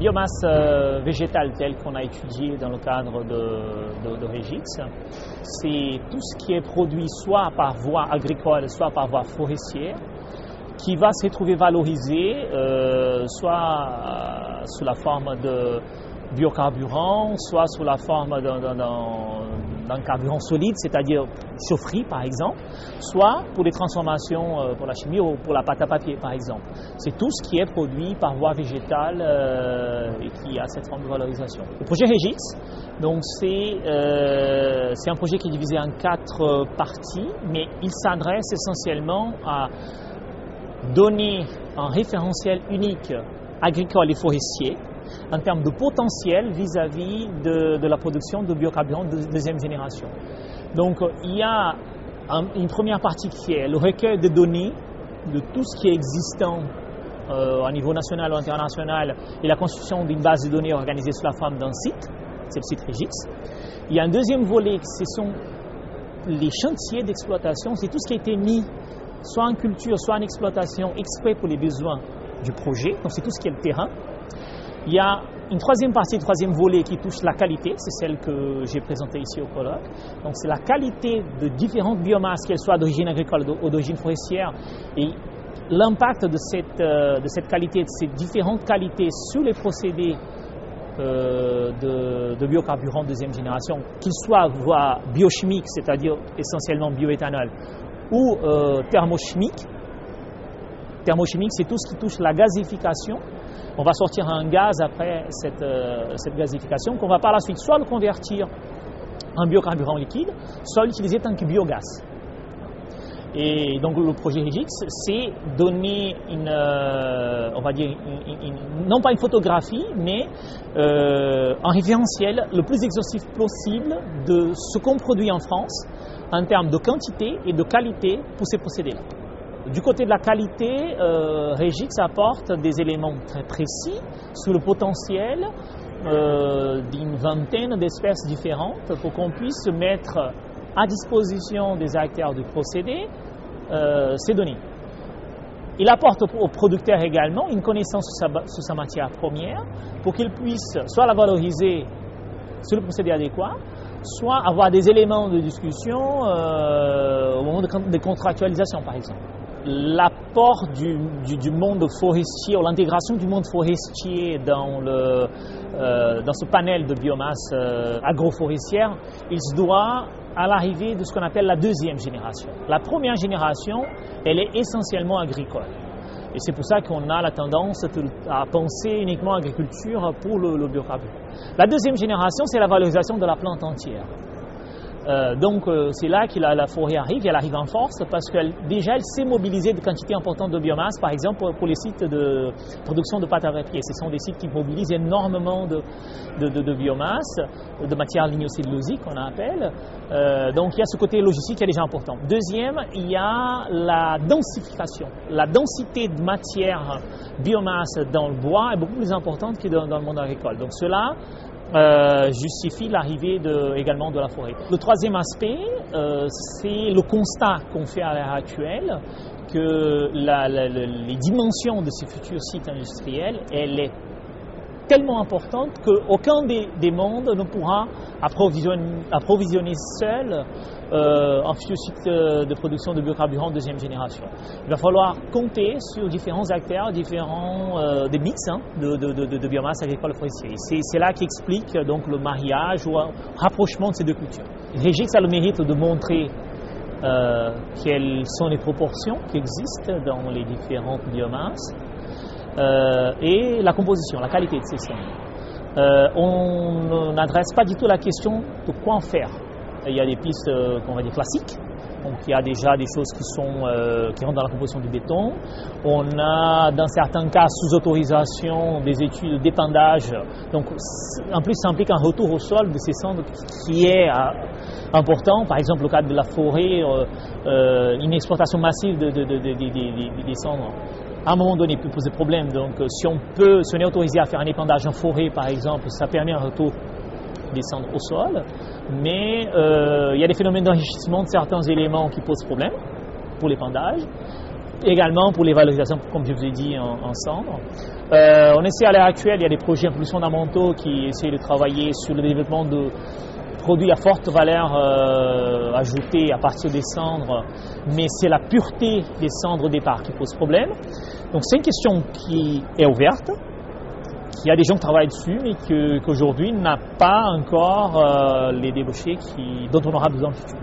biomasse végétale telle qu'on a étudiée dans le cadre de Régix, c'est tout ce qui est produit soit par voie agricole, soit par voie forestière, qui va se retrouver valorisé soit sous la forme de biocarburant, soit sous la forme d'un carburant solide, c'est-à-dire chaufferie par exemple, soit pour des transformations pour la chimie ou pour la pâte à papier par exemple. C'est tout ce qui est produit par voie végétale et qui a cette forme de valorisation. Le projet Régix, donc c'est un projet qui est divisé en 4 parties, mais il s'adresse essentiellement à donner un référentiel unique agricole et forestier en termes de potentiel vis-à-vis de la production de biocarburants de deuxième génération. Donc il y a une première partie qui est le recueil de données de tout ce qui est existant au niveau national ou international et la constitution d'une base de données organisée sous la forme d'un site, c'est le site Régix. Il y a un deuxième volet, ce sont les chantiers d'exploitation, c'est tout ce qui a été mis soit en culture, soit en exploitation exprès pour les besoins du projet, donc c'est tout ce qui est le terrain. Il y a une troisième partie, le troisième volet qui touche la qualité, c'est celle que j'ai présentée ici au colloque. Donc c'est la qualité de différentes biomasses, qu'elles soient d'origine agricole ou d'origine forestière, et l'impact de cette qualité, de ces différentes qualités sur les procédés de biocarburants de deuxième génération, qu'ils soient voie biochimique, c'est-à-dire essentiellement bioéthanol, ou thermochimique. Thermochimique, c'est tout ce qui touche la gazification. On va sortir un gaz après cette gazification qu'on va par la suite soit le convertir en biocarburant liquide, soit l'utiliser tant que biogaz. Et donc le projet Régix, c'est donner on va dire, non pas une photographie, mais un référentiel le plus exhaustif possible de ce qu'on produit en France en termes de quantité et de qualité pour ces procédés-là. Du côté de la qualité, Régix apporte des éléments très précis sur le potentiel d'une vingtaine d'espèces différentes pour qu'on puisse mettre à disposition des acteurs du procédé ces données. Il apporte aux producteurs également une connaissance sur sa matière première pour qu'ils puissent soit la valoriser sur le procédé adéquat, soit avoir des éléments de discussion au moment de contractualisation par exemple. L'apport du monde forestier, ou l'intégration du monde forestier dans ce panel de biomasse agroforestière, il se doit à l'arrivée de ce qu'on appelle la deuxième génération. La première génération, elle est essentiellement agricole. Et c'est pour ça qu'on a la tendance à penser uniquement agriculture pour le biocarburant. La deuxième génération, c'est la valorisation de la plante entière. Donc c'est là que la forêt arrive, et elle arrive en force parce qu'elle déjà elle sait mobiliser de quantités importantes de biomasse, par exemple pour les sites de production de pâte à papier. Ce sont des sites qui mobilisent énormément de biomasse, de matière lignocellulosique qu'on appelle. Donc il y a ce côté logistique qui est déjà important. Deuxième, il y a la densification. La densité de matière biomasse dans le bois est beaucoup plus importante que dans le monde agricole. Donc cela justifie l'arrivée également de la forêt. Le troisième aspect, c'est le constat qu'on fait à l'heure actuelle que les dimensions de ces futurs sites industriels, elle est tellement importante qu'aucun des mondes ne pourra approvisionner seul un futur site de production de biocarburants de deuxième génération. Il va falloir compter sur différents acteurs, des mix de biomasse agricole forestière. C'est là qu'explique donc le mariage ou un rapprochement de ces deux cultures. Régix a le mérite de montrer quelles sont les proportions qui existent dans les différentes biomasses et la composition, la qualité de ces cendres. On n'adresse pas du tout la question de quoi en faire. Il y a des pistes qu'on va dire classiques, donc il y a déjà des choses qui rentrent dans la composition du béton. On a dans certains cas sous autorisation des études d'épandage, donc en plus ça implique un retour au sol de ces cendres qui est important. Par exemple, le cadre de la forêt, une exploitation massive des cendres à un moment donné peut poser problème. Donc si on est autorisé à faire un épandage en forêt par exemple, ça permet un retour des cendres au sol, mais il y a des phénomènes d'enrichissement de certains éléments qui posent problème pour l'épandage. également pour les valorisations, comme je vous ai dit, en cendres. On essaie à l'heure actuelle, il y a des projets un peu plus fondamentaux qui essaient de travailler sur le développement de produits à forte valeur ajoutée à partir des cendres, mais c'est la pureté des cendres au départ qui pose problème. Donc c'est une question qui est ouverte. Il y a des gens qui travaillent dessus, mais qu'aujourd'hui n'a pas encore les débouchés dont on aura besoin dans le futur.